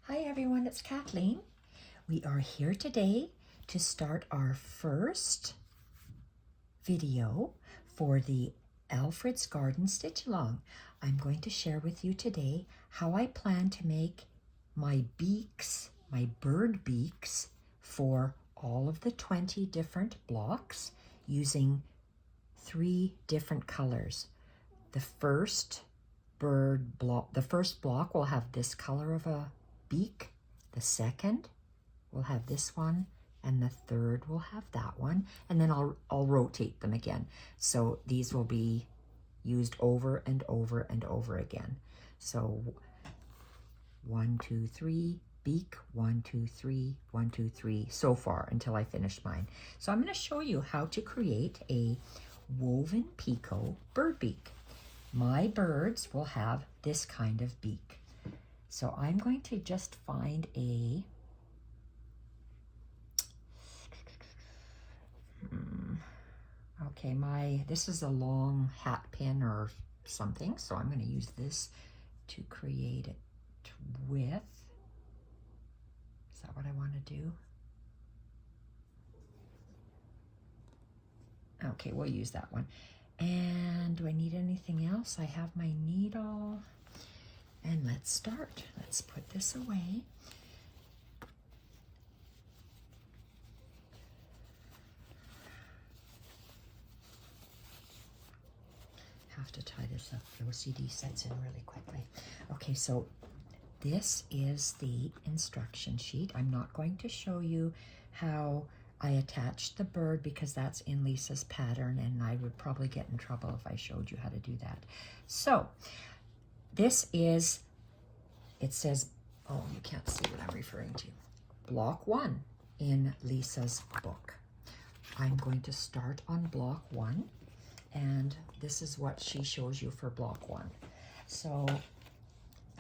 Hi everyone, it's Kathleen. We are here today to start our first video for the Alfred's Garden Stitch-Along. I'm going to share with you today how I plan to make my beaks, my bird beaks, for all of the 20 different blocks using 3 different colors. The first block will have this color of a beak, the second will have this one, and the third will have that one, and then I'll rotate them again. So these will be used over and over and over again. So 1, 2, 3, beak, 1, 2, 3, 1, 2, 3, so far until I finish mine. So I'm going to show you how to create a woven Picot bird beak. My birds will have this kind of beak. So I'm going to just find a this is a long hat pin or something, so I'm going to use this to create it with. Is that what I want to do? Okay, we'll use that one. And do I need anything else? I have my needle. And let's start. Let's put this away. Have to tie this up. The OCD sets in really quickly. Okay, so this is the instruction sheet. I'm not going to show you how I attached the bird because that's in Lisa's pattern and I would probably get in trouble if I showed you how to do that. So this is, it says, oh, you can't see what I'm referring to. Block 1 in Lisa's book. I'm going to start on block 1, and this is what she shows you for block 1. So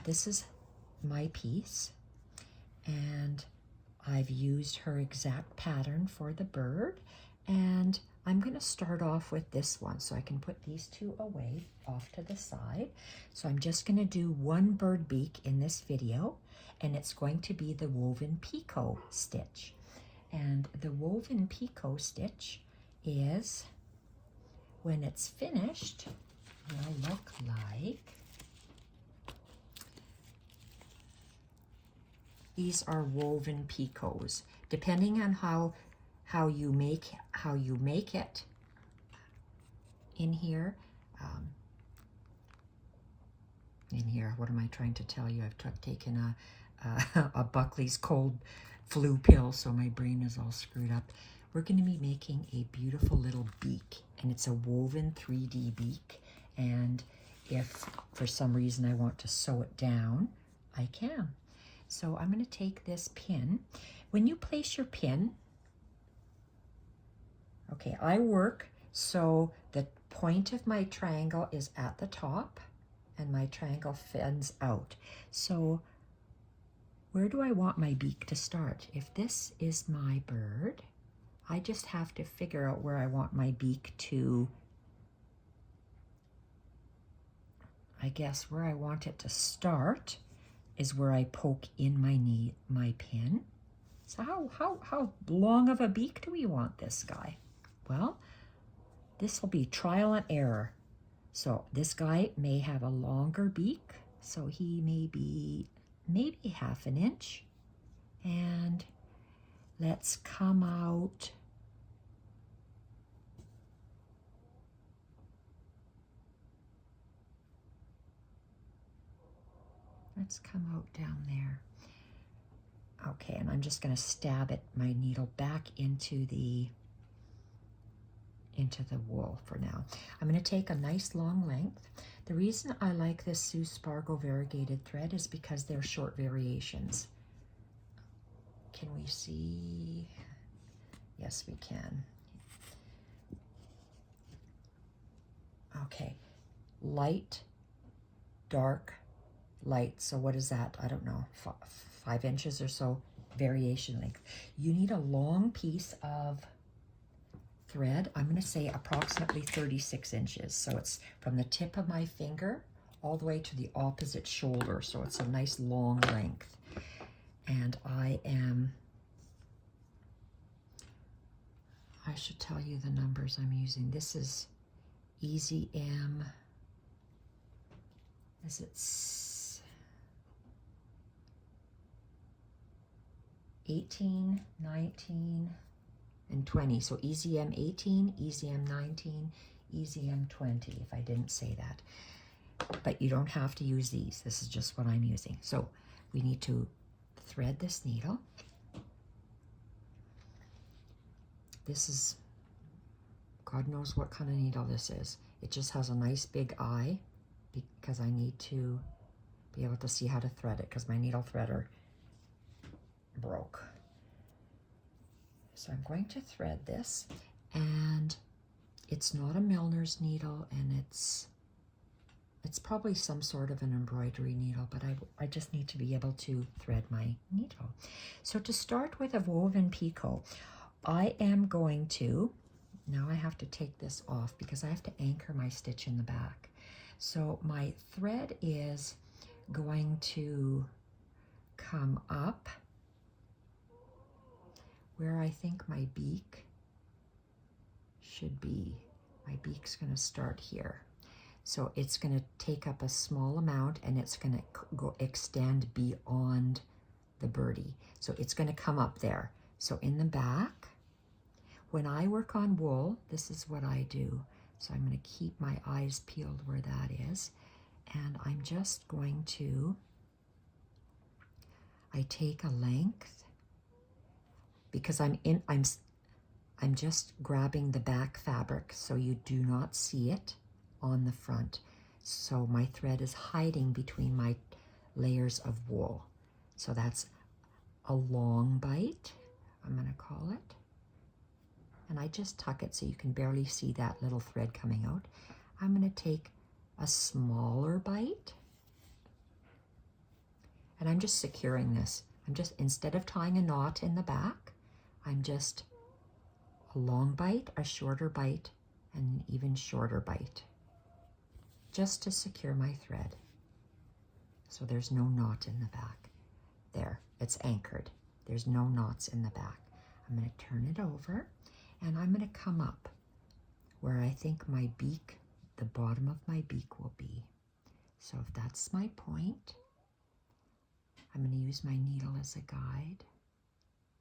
this is my piece, and I've used her exact pattern for the bird, and I'm going to start off with this one so I can put these 2 away off to the side. So I'm just going to do one bird beak in this video, and it's going to be the woven Picot stitch. And the woven Picot stitch is, when it's finished, will look like these are woven picots. Depending on how you make it in here. What am I trying to tell you? I've taken a Buckley's cold flu pill, so my brain is all screwed up. We're going to be making a beautiful little beak, and it's a woven 3D beak. And if for some reason I want to sew it down, I can. So I'm going to take this pin. When you place your pin, okay, I work so the point of my triangle is at the top and my triangle fins out. So where do I want my beak to start? If this is my bird, I just have to figure out where I want my beak to, I guess where I want it to start is where I poke in my pin. So how long of a beak do we want this guy? Well, this will be trial and error. So this guy may have a longer beak, so he may be maybe ½ an inch. And let's come out down there. Okay, and I'm just going to stab my needle back into the wool for now. I'm going to take a nice long length. The reason I like this Sue Spargo variegated thread is because they're short variations. Can we see? Yes, we can. Okay, light, dark, light. So what is that? I don't know, 5 inches or so variation length. You need a long piece of thread. I'm going to say approximately 36 inches. So it's from the tip of my finger all the way to the opposite shoulder. So it's a nice long length. And I should tell you the numbers I'm using. This is Easy M. Is it 18, 19, and 20? So Easy M 18, Easy M 19, Easy M 20, if I didn't say that. But you don't have to use these. This is just what I'm using. So we need to thread this needle. This is, God knows what kind of needle this is. It just has a nice big eye because I need to be able to see how to thread it because my needle threader broke. So I'm going to thread this, and it's not a milliner's needle, and it's probably some sort of an embroidery needle, but I just need to be able to thread my needle. So to start with a woven picot, I am going to, now I have to take this off because I have to anchor my stitch in the back. So my thread is going to come up where I think my beak should be. My beak's going to start here. So it's going to take up a small amount and it's going to go extend beyond the birdie. So it's going to come up there. So in the back, when I work on wool, this is what I do. So I'm going to keep my eyes peeled where that is. And I'm just going to, I take a length because I'm just grabbing the back fabric so you do not see it on the front. So my thread is hiding between my layers of wool. So that's a long bite, I'm going to call it. And I just tuck it so you can barely see that little thread coming out. I'm going to take a smaller bite. And I'm just securing this. I'm just, instead of tying a knot in the back, I'm just a long bite, a shorter bite, and an even shorter bite, just to secure my thread. So there's no knot in the back. There, it's anchored. There's no knots in the back. I'm going to turn it over, and I'm going to come up where I think my beak, the bottom of my beak will be. So if that's my point, I'm going to use my needle as a guide.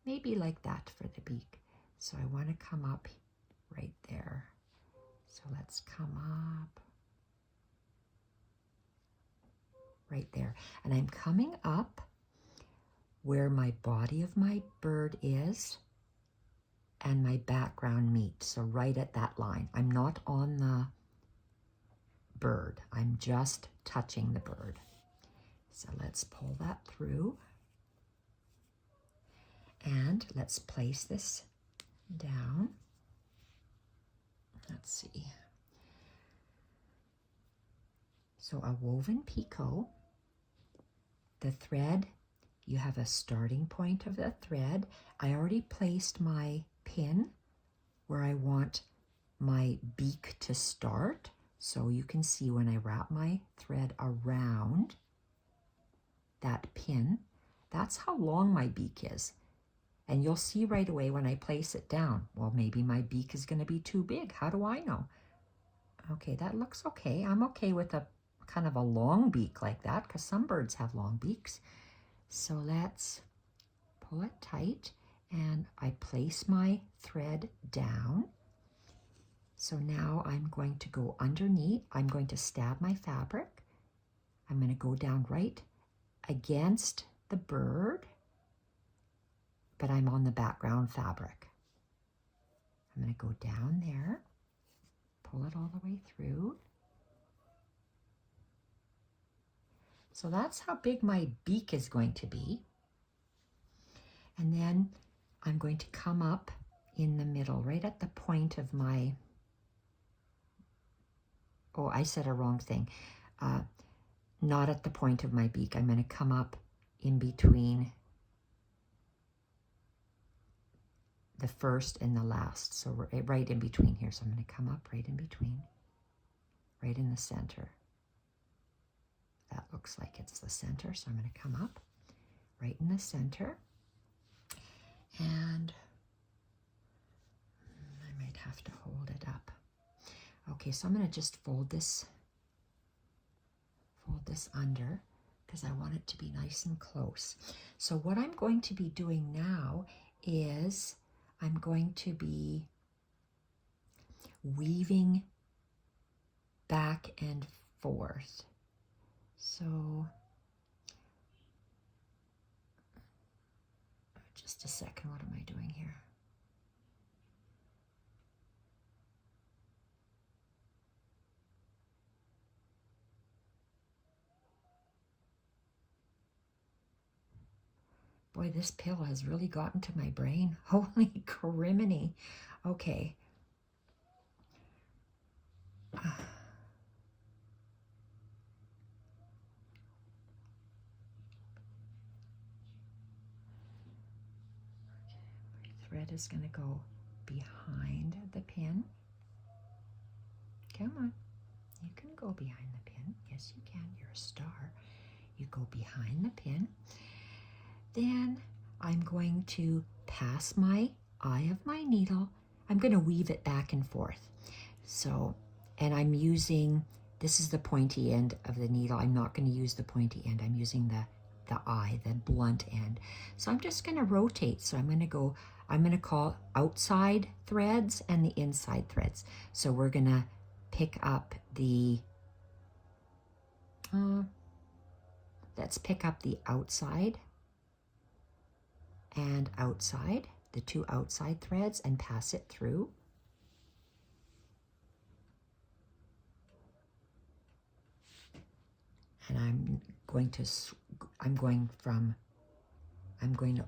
Maybe like that for the beak. So I want to come up right there. So let's come up right there. And I'm coming up where my body of my bird is and my background meet. So right at that line. I'm not on the bird. I'm just touching the bird. So let's pull that through. And let's place this down. Let's see. So a woven picot, the thread, you have a starting point of the thread. I already placed my pin where I want my beak to start. So you can see when I wrap my thread around that pin, that's how long my beak is. And you'll see right away when I place it down, well, maybe my beak is going to be too big. How do I know? Okay, that looks okay. I'm okay with a kind of a long beak like that because some birds have long beaks. So let's pull it tight and I place my thread down. So now I'm going to go underneath. I'm going to stab my fabric. I'm going to go down right against the bird, but I'm on the background fabric. I'm going to go down there, pull it all the way through. So that's how big my beak is going to be. And then I'm going to come up in the middle, right at the point of my, oh, I said a wrong thing. Not at the point of my beak. I'm going to come up in between the first and the last. So we're right in between here. So I'm going to come up right in between, right in the center. That looks like it's the center. So I'm going to come up right in the center. And I might have to hold it up. Okay, so I'm going to just fold this under because I want it to be nice and close. So what I'm going to be doing now is I'm going to be weaving back and forth. So just a second, what am I doing here? Boy, this pill has really gotten to my brain. Holy criminy. Okay. My thread is going to go behind the pin. Come on. You can go behind the pin. Yes, you can. You're a star. You go behind the pin. Then I'm going to pass my eye of my needle. I'm going to weave it back and forth. So, and I'm using, this is the pointy end of the needle. I'm not going to use the pointy end. I'm using the eye, the blunt end. So I'm just going to rotate. So I'm going to call outside threads and the inside threads. So we're going to pick up the, let's pick up the outside and outside, the two outside threads, and pass it through. And I'm going to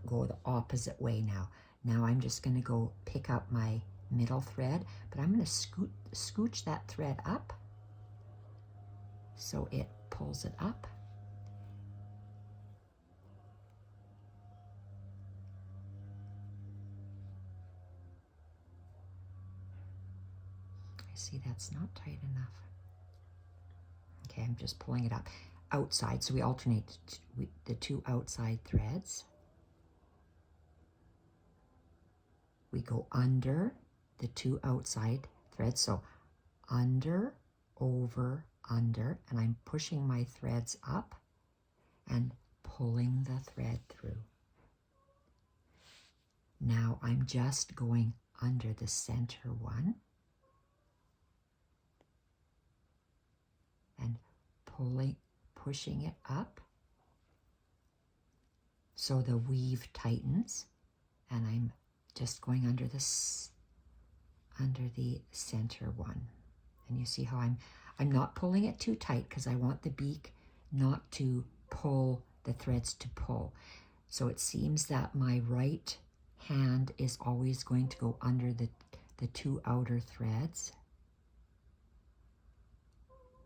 go the opposite way now. Now I'm just going to go pick up my middle thread, but I'm going to scooch that thread up so it pulls it up. I see that's not tight enough. Okay, I'm just pulling it up. Outside, so we alternate the two outside threads. We go under the two outside threads, so under, over, under, and I'm pushing my threads up and pulling the thread through. Now I'm just going under the center one and pushing it up so the weave tightens, and I'm just going under the center one. And you see how I'm not pulling it too tight because I want the beak not to pull the threads to pull. So it seems that my right hand is always going to go under the two outer threads.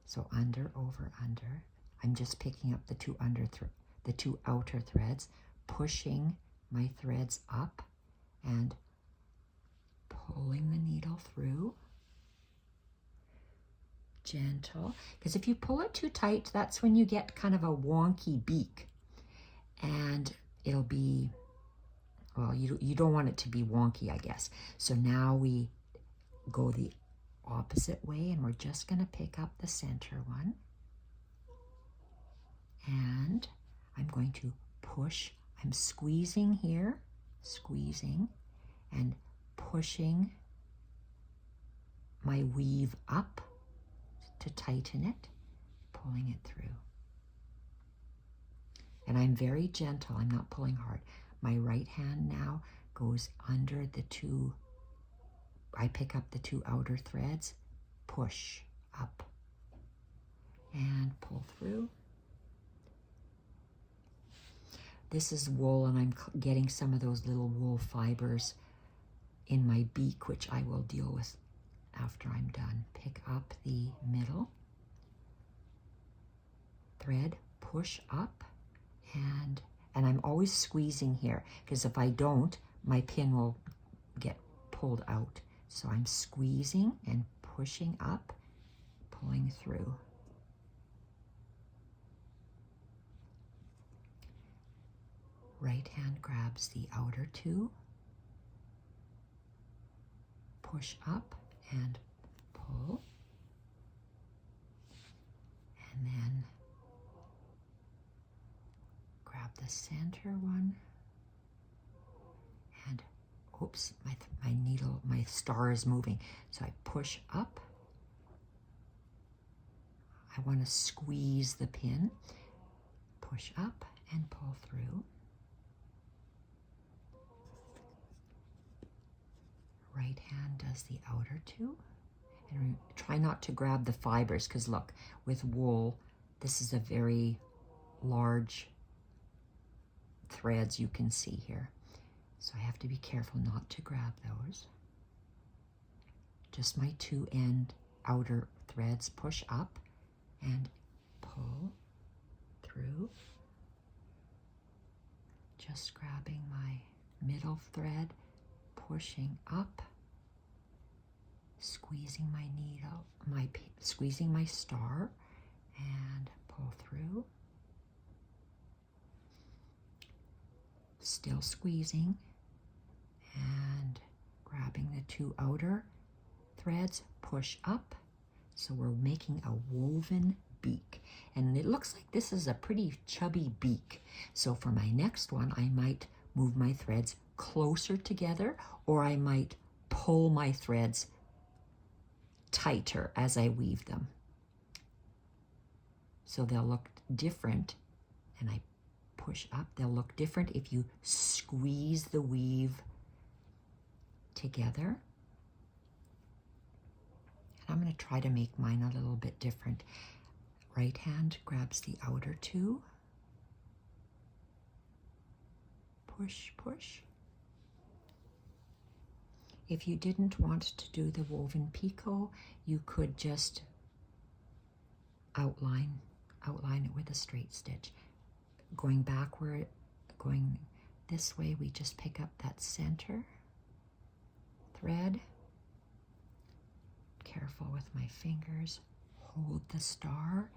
So under, over, under. I'm just picking up the two outer threads, pushing my threads up and pulling the needle through. Gentle, because if you pull it too tight, that's when you get kind of a wonky beak, and it'll be, well, you don't want it to be wonky, I guess. So now we go the opposite way, and we're just going to pick up the center one, and I'm going to push. I'm squeezing here, squeezing and pushing my weave up to tighten it, pulling it through. And I'm very gentle, I'm not pulling hard. My right hand now goes under the two, I pick up the two outer threads, push up and pull through. This is wool, and I'm getting some of those little wool fibers in my beak, which I will deal with after I'm done. Pick up the middle thread, push up, and I'm always squeezing here, because if I don't, my pin will get pulled out. So I'm squeezing and pushing up, pulling through. Right hand grabs the outer two, push up and pull, and then grab the center one, and oops, my needle, my star is moving. So I push up. I want to squeeze the pin, push up and pull through. Right hand does the outer two. And try not to grab the fibers, because look, with wool, this is a very large threads you can see here. So I have to be careful not to grab those. Just my two end outer threads, push up and pull through. Just grabbing my middle thread, pushing up, squeezing my needle, squeezing my star, and pull through. Still squeezing and grabbing the two outer threads, push up. So we're making a woven beak, and it looks like this is a pretty chubby beak. So for my next one, I might move my threads closer together, or I might pull my threads tighter as I weave them. So they'll look different, and I push up. They'll look different if you squeeze the weave together. And I'm going to try to make mine a little bit different. Right hand grabs the outer two. Push, push. If you didn't want to do the woven picot, you could just outline it with a straight stitch. Going backward, going this way, we just pick up that center thread. Careful with my fingers. Hold the star,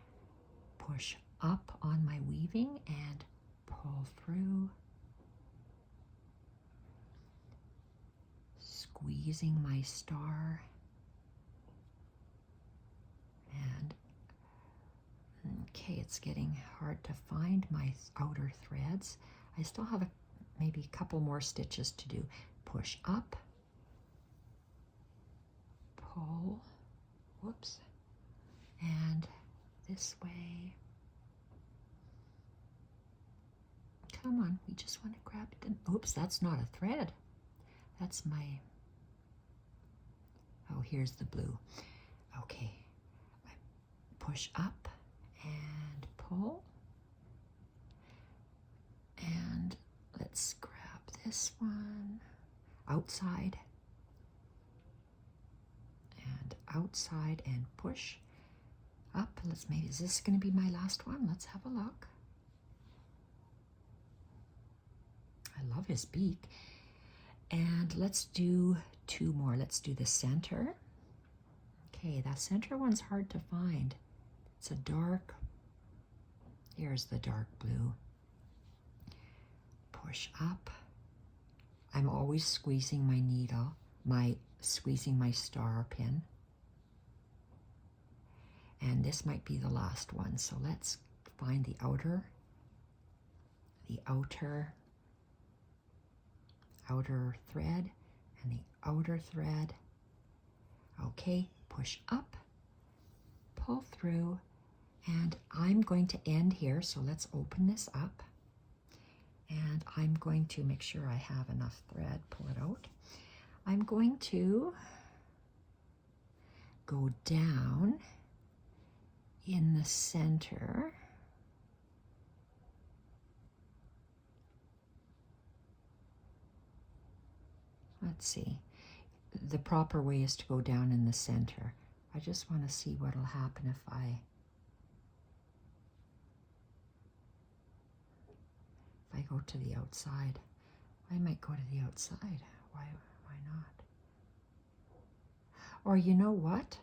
push up on my weaving and pull through. Squeezing my star, and okay, it's getting hard to find my outer threads. I still have maybe a couple more stitches to do. Push up, pull, whoops, and this way. Come on, we just want to grab it. Oops, that's not a thread. That's my, oh, here's the blue. Okay, I push up and pull. And let's grab this one, outside and outside, and push up. Is this going to be my last one? Let's have a look. I love his beak. And let's do two more. Let's do the center. Okay, that center one's hard to find. It's a dark, here's the dark blue. Push up. I'm always squeezing my needle, squeezing my star pin. And this might be the last one. So let's find the outer thread and the outer thread. Okay, push up, pull through, and I'm going to end here. So let's open this up, and I'm going to make sure I have enough thread, pull it out. I'm going to go down in the center. Let's see. The proper way is to go down in the center. I just want to see what will happen if I go to the outside. I might go to the outside. Why not? Or you know what?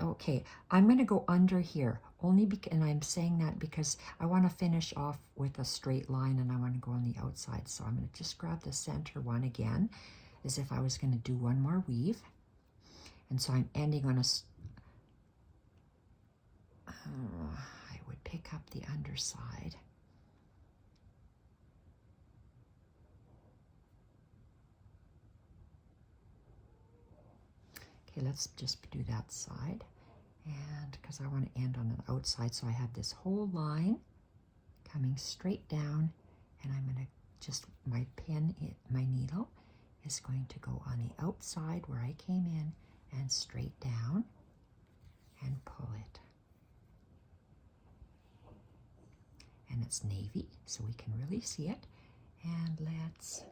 Okay, I'm going to go under here. And I'm saying that because I want to finish off with a straight line and I want to go on the outside. So I'm going to just grab the center one again, as if I was going to do one more weave. And so I'm ending on I would pick up the underside. Okay, let's just do that side. And because I want to end on the outside, so I have this whole line coming straight down, and I'm going to just, my needle is going to go on the outside where I came in and straight down and pull it. And it's navy, so we can really see it. And let's,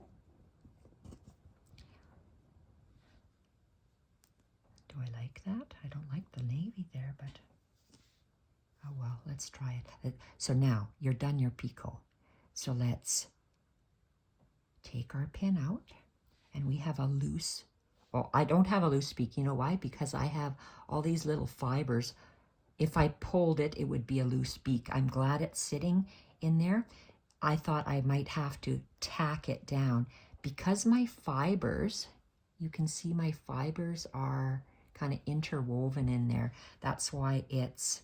do I like that? I don't like the navy there, but oh well, let's try it. So now you're done your picot. So let's take our pin out, and we have a loose, well, I don't have a loose beak. You know why? Because I have all these little fibers. If I pulled it, it would be a loose beak. I'm glad it's sitting in there. I thought I might have to tack it down because my fibers, you can see my fibers are kind of interwoven in there. That's why it's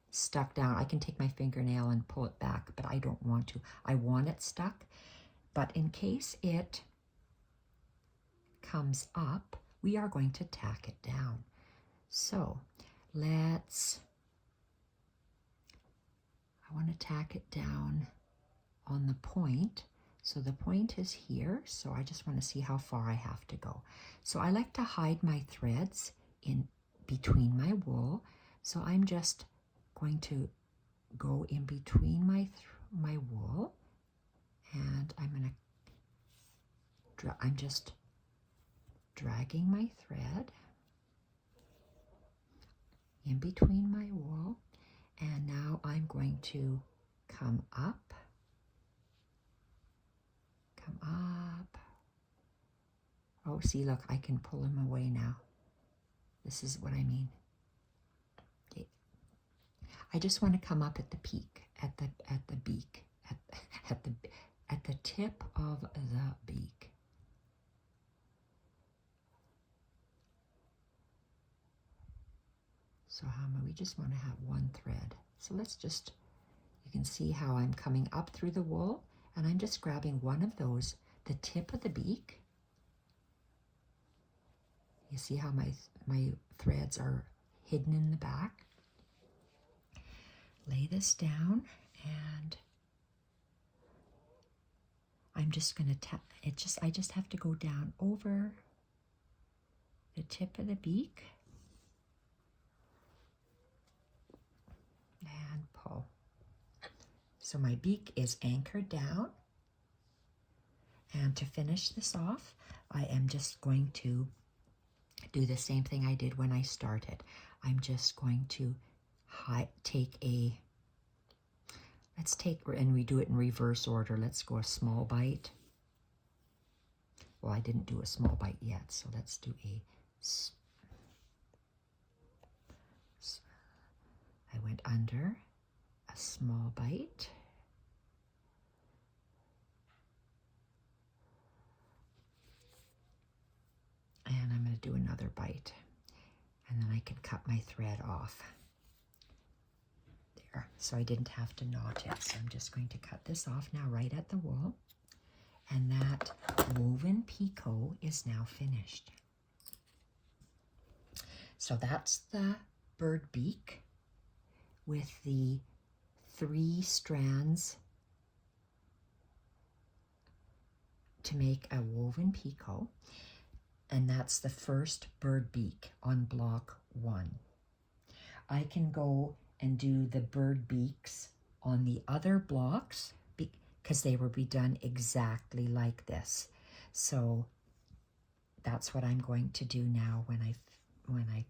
stuck down. I can take my fingernail and pull it back, but I don't want to. I want it stuck, but in case it comes up, we are going to tack it down. So I want to tack it down on the point. So the point is here, so I just want to see how far I have to go. So I like to hide my threads in between my wool, so I'm just going to go in between my wool, and I'm just dragging my thread in between my wool, and now I'm going to come up. Oh, see, look, I can pull them away now. This is what I mean. Okay. I just want to come up at the peak, at the beak, at the tip of the beak. So we just want to have one thread. So let's just, you can see how I'm coming up through the wool, and I'm just grabbing one of those, the tip of the beak. You see how my threads are hidden in the back? Lay this down, and I'm just going to tap it. I just have to go down over the tip of the beak and pull. So my beak is anchored down, and to finish this off, I am just going to do the same thing I did when I started. I'm just going to and we do it in reverse order. Let's go a small bite. Well, I didn't do a small bite yet, so let's do I went under a small bite. And I'm going to do another bite, and then I can cut my thread off. There, so I didn't have to knot it. So I'm just going to cut this off now right at the wool, and that woven picot is now finished. So that's the bird beak with the 3 strands to make a woven picot. And that's the first bird beak on block 1. I can go and do the bird beaks on the other blocks because they will be done exactly like this. So that's what I'm going to do now when I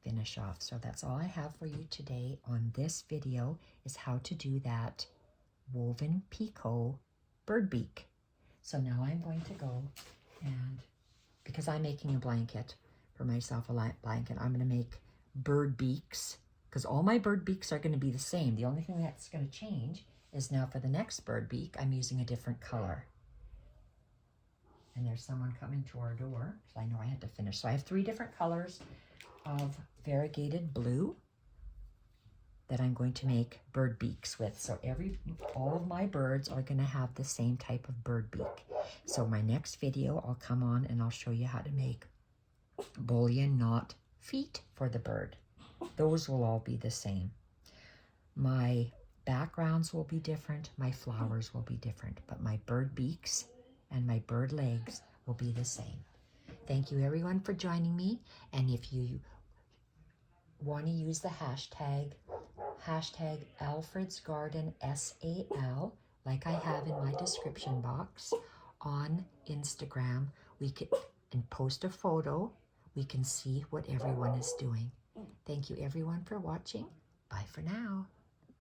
finish off. So that's all I have for you today on this video, is how to do that woven picot bird beak. So now I'm going to go, and because I'm making a blanket for myself, a blanket, I'm going to make bird beaks because all my bird beaks are going to be the same. The only thing that's going to change is now for the next bird beak, I'm using a different color. And there's someone coming to our door, because I know I had to finish. So I have 3 different colors of variegated blue that I'm going to make bird beaks with. So all of my birds are going to have the same type of bird beak. So my next video, I'll come on and I'll show you how to make bullion knot feet for the bird. Those will all be the same. My backgrounds will be different, my flowers will be different, but my bird beaks and my bird legs will be the same. Thank you everyone for joining me, and if you want to use the hashtag Alfred's Garden SAL, like I have in my description box on Instagram, we can and post a photo. We can see what everyone is doing. Thank you everyone for watching. Bye for now.